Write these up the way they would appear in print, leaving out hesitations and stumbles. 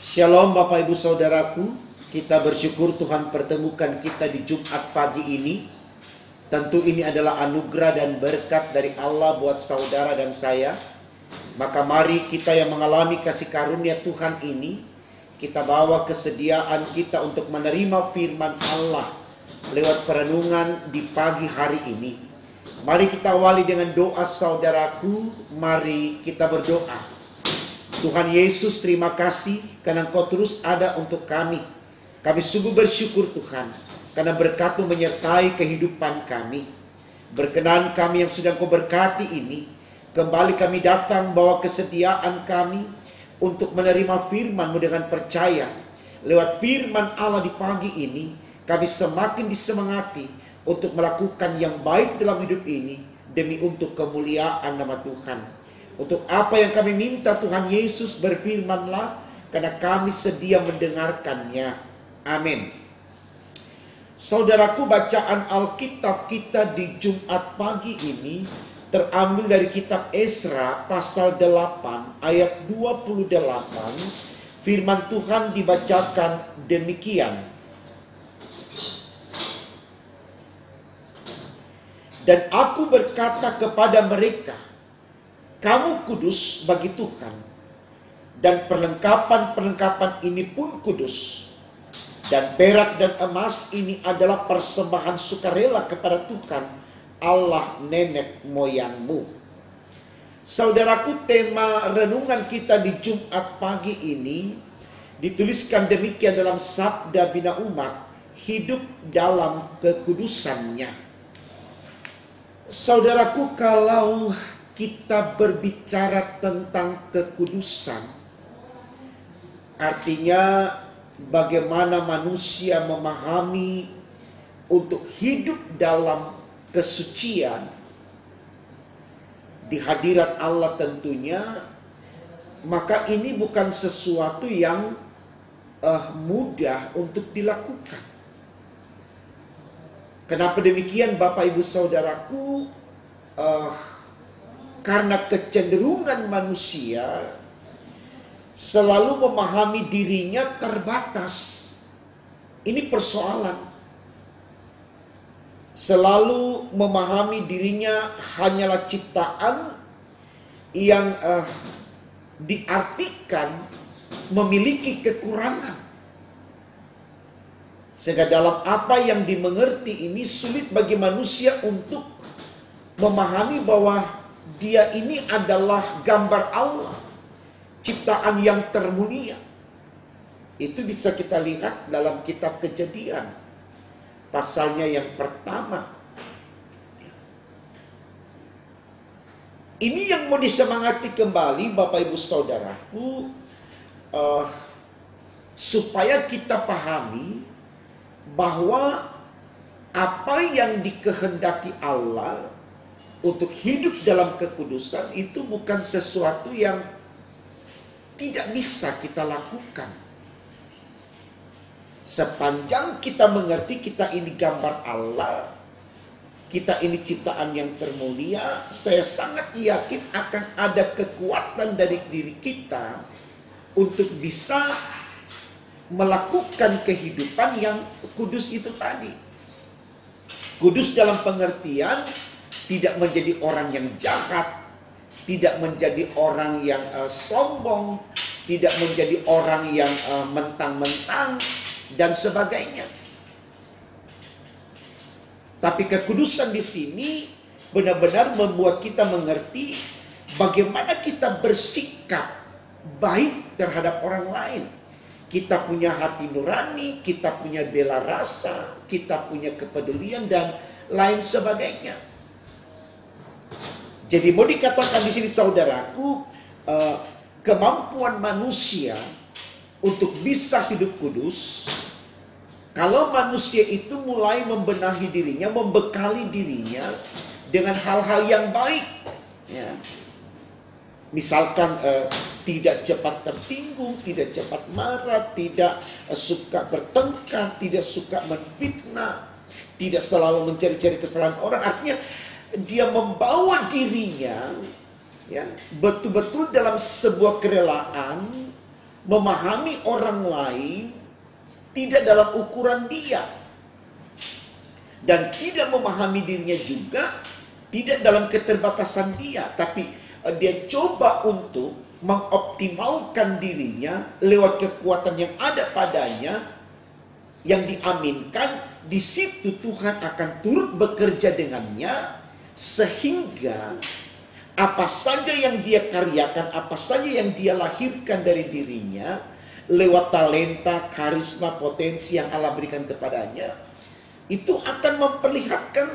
Shalom Bapak Ibu Saudaraku, kita bersyukur Tuhan pertemukan kita di Jumat pagi ini. Tentu ini adalah anugerah dan berkat dari Allah buat saudara dan saya. Maka mari kita yang mengalami kasih karunia Tuhan ini, kita bawa kesediaan kita untuk menerima firman Allah lewat perenungan di pagi hari ini. Mari kita awali dengan doa saudaraku, mari kita berdoa. Tuhan Yesus, terima kasih karena Engkau terus ada untuk kami. Kami sungguh bersyukur Tuhan, karena berkat-Mu menyertai kehidupan kami. Berkenan kami yang sudah Engkau berkati ini, kembali kami datang bawa kesetiaan kami untuk menerima firman-Mu dengan percaya. Lewat firman Allah di pagi ini, kami semakin disemangati untuk melakukan yang baik dalam hidup ini, demi untuk kemuliaan nama Tuhan. Untuk apa yang kami minta Tuhan Yesus, berfirmanlah, karena kami sedia mendengarkannya. Amin. Saudaraku, bacaan Alkitab kita di Jumat pagi ini terambil dari kitab Esra pasal 8 ayat 28. Firman Tuhan dibacakan demikian. Dan aku berkata kepada mereka, kamu kudus bagi Tuhan, dan perlengkapan-perlengkapan ini pun kudus. Dan perak dan emas ini adalah persembahan sukarela kepada Tuhan, Allah nenek moyangmu. Saudaraku, tema renungan kita di Jumat pagi ini dituliskan demikian dalam Sabda Bina Umat, hidup dalam kekudusannya. Saudaraku, kalau kita berbicara tentang kekudusan, artinya bagaimana manusia memahami untuk hidup dalam kesucian di hadirat Allah tentunya, maka ini bukan sesuatu yang mudah untuk dilakukan. Kenapa demikian Bapak Ibu Saudaraku? Karena kecenderungan manusia selalu memahami dirinya terbatas. Ini persoalan. Selalu memahami dirinya hanyalah ciptaan yang diartikan memiliki kekurangan. Sehingga dalam apa yang dimengerti ini sulit bagi manusia untuk memahami bahwa dia ini adalah gambar Allah, ciptaan yang termulia. Itu bisa kita lihat dalam kitab Kejadian, pasalnya yang pertama. Ini yang mau disemangati kembali Bapak Ibu Saudaraku, supaya kita pahami bahwa apa yang dikehendaki Allah untuk hidup dalam kekudusan itu bukan sesuatu yang tidak bisa kita lakukan. Sepanjang kita mengerti kita ini gambar Allah, kita ini ciptaan yang termulia, saya sangat yakin akan ada kekuatan dari diri kita untuk bisa melakukan kehidupan yang kudus itu tadi. Kudus dalam pengertian tidak menjadi orang yang jahat, tidak menjadi orang yang sombong, tidak menjadi orang yang mentang-mentang, dan sebagainya. Tapi kekudusan di sini benar-benar membuat kita mengerti bagaimana kita bersikap baik terhadap orang lain. Kita punya hati nurani, kita punya bela rasa, kita punya kepedulian, dan lain sebagainya. Jadi mau dikatakan di sini saudaraku, kemampuan manusia untuk bisa hidup kudus, kalau manusia itu mulai membenahi dirinya, membekali dirinya dengan hal-hal yang baik, ya. Misalkan tidak cepat tersinggung, tidak cepat marah, tidak suka bertengkar, tidak suka menfitnah, tidak selalu mencari-cari kesalahan orang. Artinya dia membawa dirinya, ya, betul-betul dalam sebuah kerelaan memahami orang lain tidak dalam ukuran dia, dan tidak memahami dirinya juga tidak dalam keterbatasan dia, tapi dia coba untuk mengoptimalkan dirinya lewat kekuatan yang ada padanya, yang diaminkan. Di situ Tuhan akan turut bekerja dengannya, sehingga apa saja yang dia karyakan, apa saja yang dia lahirkan dari dirinya, lewat talenta, karisma, potensi yang Allah berikan kepadanya, itu akan memperlihatkan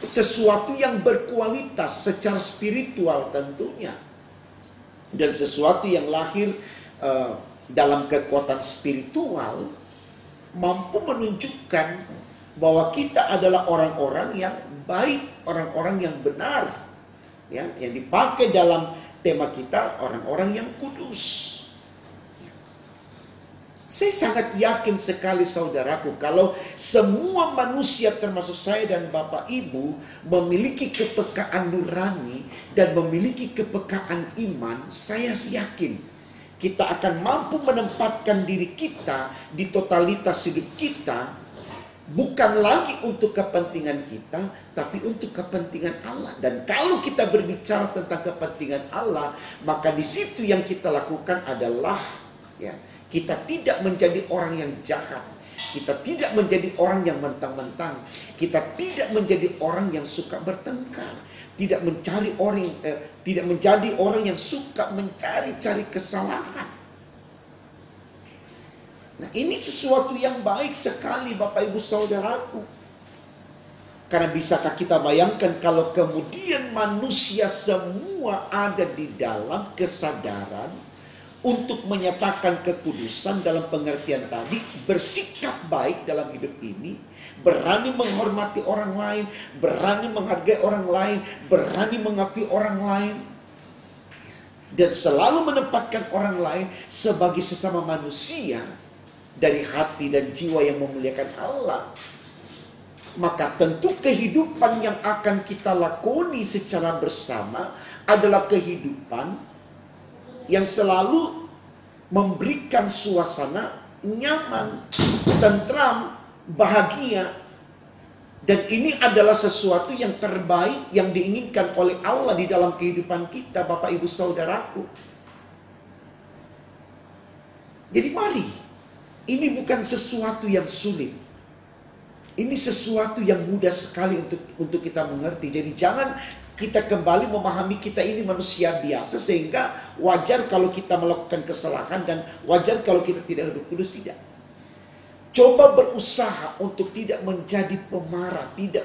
sesuatu yang berkualitas secara spiritual tentunya, dan sesuatu yang lahir dalam kekuatan spiritual, mampu menunjukkan bahwa kita adalah orang-orang yang baik, orang-orang yang benar, ya, yang dipakai dalam tema kita, orang-orang yang kudus. Saya sangat yakin sekali saudaraku, kalau semua manusia termasuk saya dan Bapak Ibu memiliki kepekaan nurani dan memiliki kepekaan iman, saya yakin kita akan mampu menempatkan diri kita di totalitas hidup kita, bukan lagi untuk kepentingan kita, tapi untuk kepentingan Allah. Dan kalau kita berbicara tentang kepentingan Allah, maka di situ yang kita lakukan adalah, ya, kita tidak menjadi orang yang jahat, kita tidak menjadi orang yang mentang-mentang, kita tidak menjadi orang yang suka bertengkar, tidak menjadi orang yang suka mencari-cari kesalahan. Nah, ini sesuatu yang baik sekali Bapak Ibu Saudaraku. Karena bisakah kita bayangkan kalau kemudian manusia semua ada di dalam kesadaran untuk menyatakan kekudusan dalam pengertian tadi, bersikap baik dalam hidup ini, berani menghormati orang lain, berani menghargai orang lain, berani mengakui orang lain, dan selalu menempatkan orang lain sebagai sesama manusia dari hati dan jiwa yang memuliakan Allah. Maka tentu kehidupan yang akan kita lakoni secara bersama adalah kehidupan yang selalu memberikan suasana nyaman, tentram, bahagia. Dan ini adalah sesuatu yang terbaik yang diinginkan oleh Allah di dalam kehidupan kita, Bapak Ibu Saudaraku. Jadi mari, ini bukan sesuatu yang sulit. Ini sesuatu yang mudah sekali untuk kita mengerti. Jadi jangan kita kembali memahami kita ini manusia biasa, sehingga wajar kalau kita melakukan kesalahan dan wajar kalau kita tidak hidup kudus. Tidak. Coba berusaha untuk tidak menjadi pemarah, tidak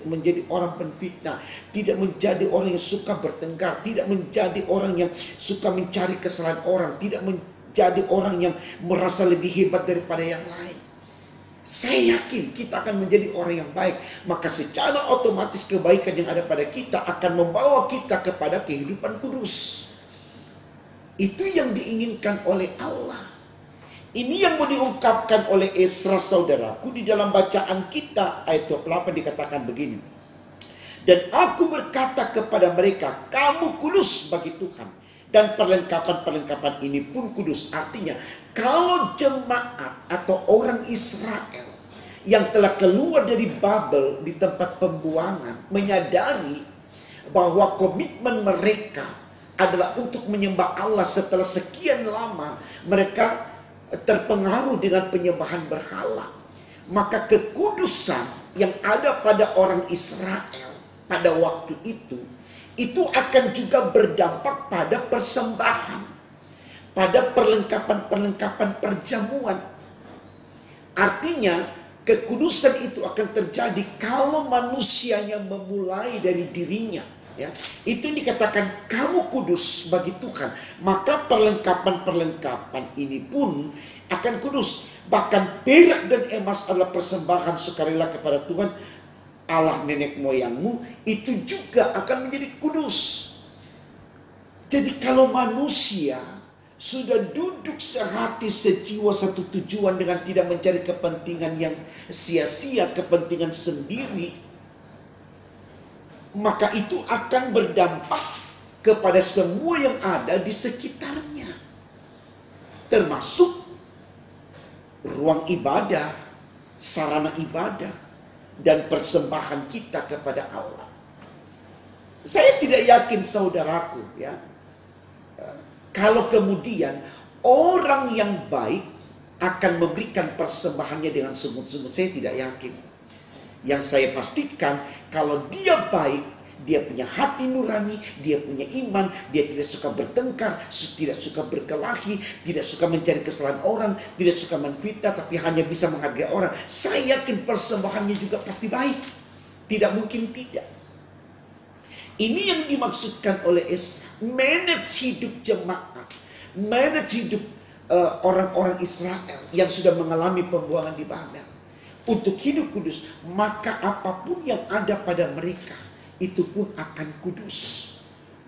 menjadi orang penfitnah, tidak menjadi orang yang suka bertengkar, tidak menjadi orang yang suka mencari kesalahan orang, tidak menjadi orang yang merasa lebih hebat daripada yang lain. Saya yakin kita akan menjadi orang yang baik. Maka secara otomatis kebaikan yang ada pada kita akan membawa kita kepada kehidupan kudus. Itu yang diinginkan oleh Allah. Ini yang mau diungkapkan oleh Esra saudaraku di dalam bacaan kita. Ayat 28 dikatakan begini. Dan aku berkata kepada mereka, kamu kudus bagi Tuhan. Dan perlengkapan-perlengkapan ini pun kudus. Artinya, kalau jemaat atau orang Israel yang telah keluar dari Babel di tempat pembuangan menyadari bahwa komitmen mereka adalah untuk menyembah Allah setelah sekian lama mereka terpengaruh dengan penyembahan berhala, maka kekudusan yang ada pada orang Israel pada waktu itu akan juga berdampak pada persembahan, pada perlengkapan-perlengkapan perjamuan. Artinya kekudusan itu akan terjadi kalau manusianya memulai dari dirinya. Ya, itu dikatakan kamu kudus bagi Tuhan. Maka perlengkapan-perlengkapan ini pun akan kudus. Bahkan perak dan emas adalah persembahan sukarela kepada Tuhan Allah nenek moyangmu, itu juga akan menjadi kudus. Jadi kalau manusia sudah duduk sehati, sejiwa, satu tujuan dengan tidak mencari kepentingan yang sia-sia, kepentingan sendiri, maka itu akan berdampak kepada semua yang ada di sekitarnya, termasuk ruang ibadah, sarana ibadah, dan persembahan kita kepada Allah. Saya tidak yakin saudaraku ya, kalau kemudian orang yang baik akan memberikan persembahannya dengan sungut-sungut. Saya tidak yakin. Yang saya pastikan, kalau dia baik, dia punya hati nurani, dia punya iman, dia tidak suka bertengkar, tidak suka berkelahi, tidak suka mencari kesalahan orang, tidak suka menfitnah, tapi hanya bisa menghargai orang. Saya yakin persembahannya juga pasti baik. Tidak mungkin tidak. Ini yang dimaksudkan oleh Esra. Manage hidup jemaat, manage hidup orang-orang Israel yang sudah mengalami pembuangan di Babel. Untuk hidup kudus, maka apapun yang ada pada mereka, itu pun akan kudus.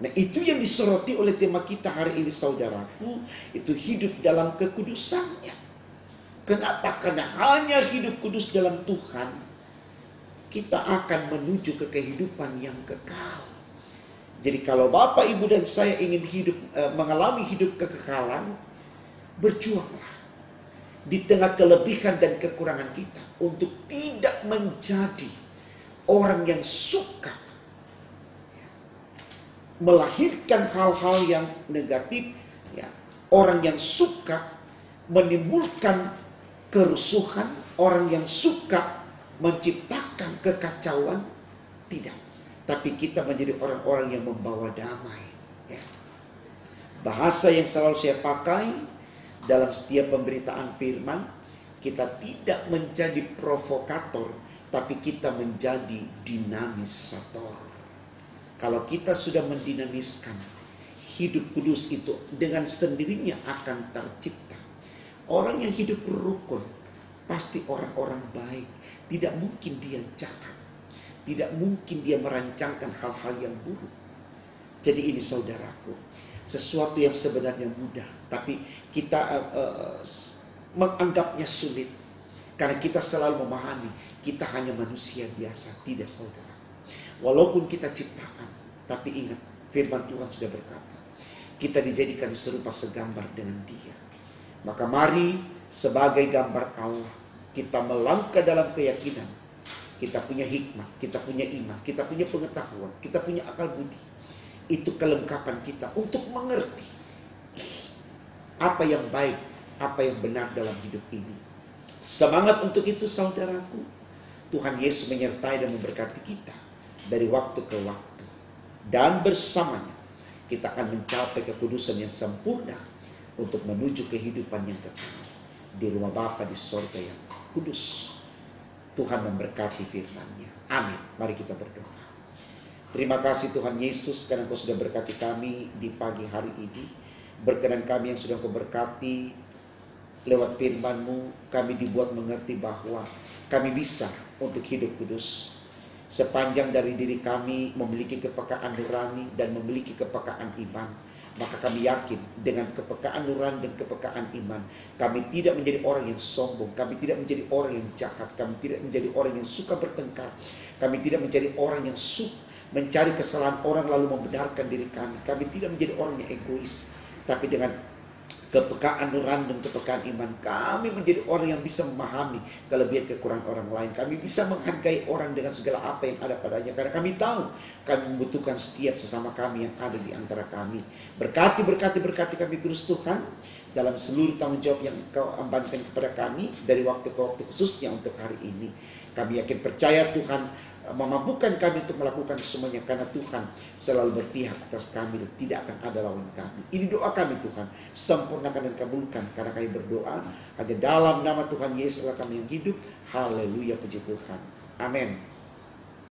Nah, itu yang disoroti oleh tema kita hari ini, saudaraku. Itu hidup dalam kekudusannya. Kenapa? Karena hanya hidup kudus dalam Tuhan, kita akan menuju ke kehidupan yang kekal. Jadi kalau Bapak, Ibu, dan saya ingin hidup, mengalami hidup kekekalan, berjuanglah di tengah kelebihan dan kekurangan kita untuk tidak menjadi orang yang suka melahirkan hal-hal yang negatif, ya, orang yang suka menimbulkan kerusuhan, orang yang suka menciptakan kekacauan. Tidak, tapi kita menjadi orang-orang yang membawa damai, ya. Bahasa yang selalu saya pakai dalam setiap pemberitaan firman, kita tidak menjadi provokator, tapi kita menjadi dinamisator. Kalau kita sudah mendinamiskan, hidup kudus itu dengan sendirinya akan tercipta. Orang yang hidup rukun pasti orang-orang baik. Tidak mungkin dia jahat. Tidak mungkin dia merancangkan hal-hal yang buruk. Jadi ini saudaraku, sesuatu yang sebenarnya mudah, tapi kita menganggapnya sulit. Karena kita selalu memahami, kita hanya manusia biasa. Tidak, saudara. Walaupun kita ciptaan, tapi ingat, firman Tuhan sudah berkata, kita dijadikan serupa segambar dengan Dia. Maka mari sebagai gambar Allah, kita melangkah dalam keyakinan. Kita punya hikmah, kita punya iman, kita punya pengetahuan, kita punya akal budi. Itu kelengkapan kita untuk mengerti apa yang baik, apa yang benar dalam hidup ini. Semangat untuk itu, saudaraku. Tuhan Yesus menyertai dan memberkati kita dari waktu ke waktu. Dan bersamanya kita akan mencapai kekudusan yang sempurna untuk menuju kehidupan yang kekal di rumah Bapa di sorga yang kudus. Tuhan memberkati firman-Nya. Amin. Mari kita berdoa. Terima kasih Tuhan Yesus karena Kau sudah berkati kami di pagi hari ini. Berkenan kami yang sudah Kau berkati lewat firman-Mu, kami dibuat mengerti bahwa kami bisa untuk hidup kudus. Sepanjang dari diri kami memiliki kepekaan nurani dan memiliki kepekaan iman, maka kami yakin dengan kepekaan nurani dan kepekaan iman, kami tidak menjadi orang yang sombong, kami tidak menjadi orang yang jahat, kami tidak menjadi orang yang suka bertengkar, kami tidak menjadi orang yang mencari kesalahan orang lalu membenarkan diri kami. Kami tidak menjadi orang yang egois, tapi dengan kepekaan nurani dan kepekaan iman, kami menjadi orang yang bisa memahami kelebihan kekurangan orang lain. Kami bisa menghargai orang dengan segala apa yang ada padanya, karena kami tahu kami membutuhkan setiap sesama kami yang ada di antara kami. Berkati kami terus Tuhan dalam seluruh tanggung jawab yang Kau embankan kepada kami dari waktu ke waktu, khususnya untuk hari ini. Kami yakin percaya Tuhan memampukan kami untuk melakukan semuanya, karena Tuhan selalu berpihak atas kami dan tidak akan ada lawan kami. Ini doa kami Tuhan, sempurnakan dan kabulkan, karena kami berdoa hanya dalam nama Tuhan Yesus Allah kami yang hidup. Haleluya, puji Tuhan. Amin.